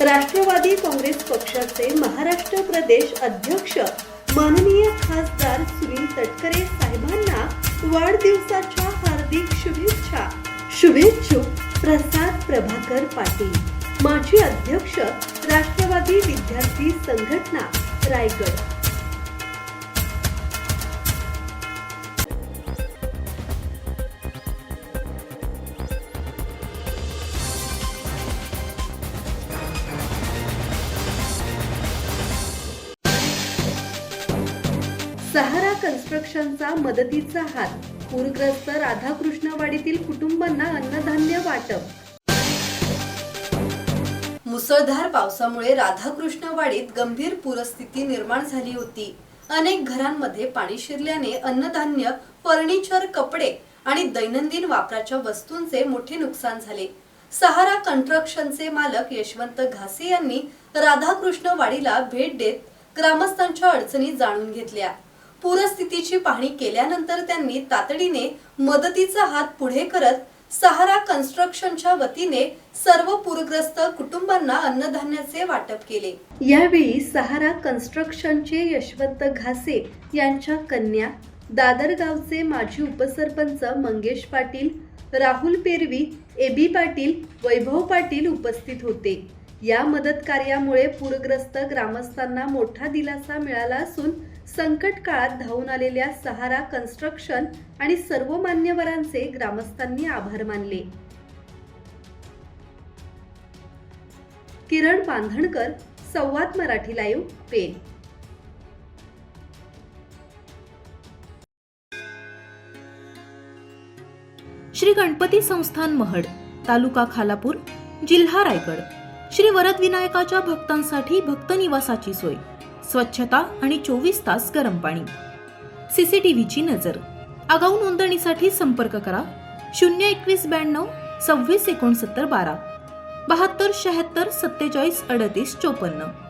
राष्ट्रवादी काँग्रेस पक्षाचे महाराष्ट्र प्रदेश अध्यक्ष माननीय खासदार सुनील तटकरे साहेबांना वाढदिवसाच्या हार्दिक शुभेच्छा। शुभेच्छुक प्रसाद प्रभाकर पाटील, माजी अध्यक्ष राष्ट्रवादी विद्यार्थी संघटना रायगड। सहारा कन्स्ट्रक्शनचा मदतीचा हात, पूरग्रस्त राधाकृष्णवाडीतील कुटुंबांना अन्नधान्य वाटप। मुसळधार पावसामुळे राधाकृष्णवाडीत गंभीर पूरस्थिती निर्माण झाली होती। अनेक घरांमध्ये पाणी शिरल्याने अन्नधान्य, फर्निचर, कपडे आणि दैनंदिन वापराच्या वस्तूंचे मोठे नुकसान झाले। सहारा कन्स्ट्रक्शनचे मालक यशवंत घासे यांनी राधाकृष्णवाडीला भेट देत ग्रामस्थांच्या अडचणी जाणून घेतल्या। पूरस्थितीची पाहणी केल्यानंतर त्यांनी तातडीने मदतीचा हात पुढे करत सहारा कन्स्ट्रक्शनच्या वतीने सर्व पूरग्रस्त कुटुंबांना अन्नधान्याचे वाटप केले। यावेळी सहारा कन्स्ट्रक्शनचे यशवंत घासे यांच्या कन्या, दादर गावचे माजी उपसरपंच मंगेश पाटील, राहुल पेरवी, एबी पाटील, वैभव पाटील उपस्थित होते। या मदत कार्यामुळे पूरग्रस्त ग्रामस्थांना मोठा दिलासा मिळाला असून संकट काळात धावून आलेल्या सहारा कन्स्ट्रक्शन आणि सर्व मान्यवरांचे ग्रामस्थांनी आभार मानले। किरण बांधणकर, संवाद मराठी लाईव्ह, पेन। श्री गणपती संस्थान महड, तालुका खालापूर, जिल्हा रायगड। श्री वरद विनायकाच्या भक्तांसाठी भक्त निवासाची सोय, स्वच्छता आणि 24 तास गरम पाणी, सीसीटीव्हीची नजर। आगाऊ नोंदणीसाठी संपर्क करा 02192 26 69 12 72 76 47 38 54।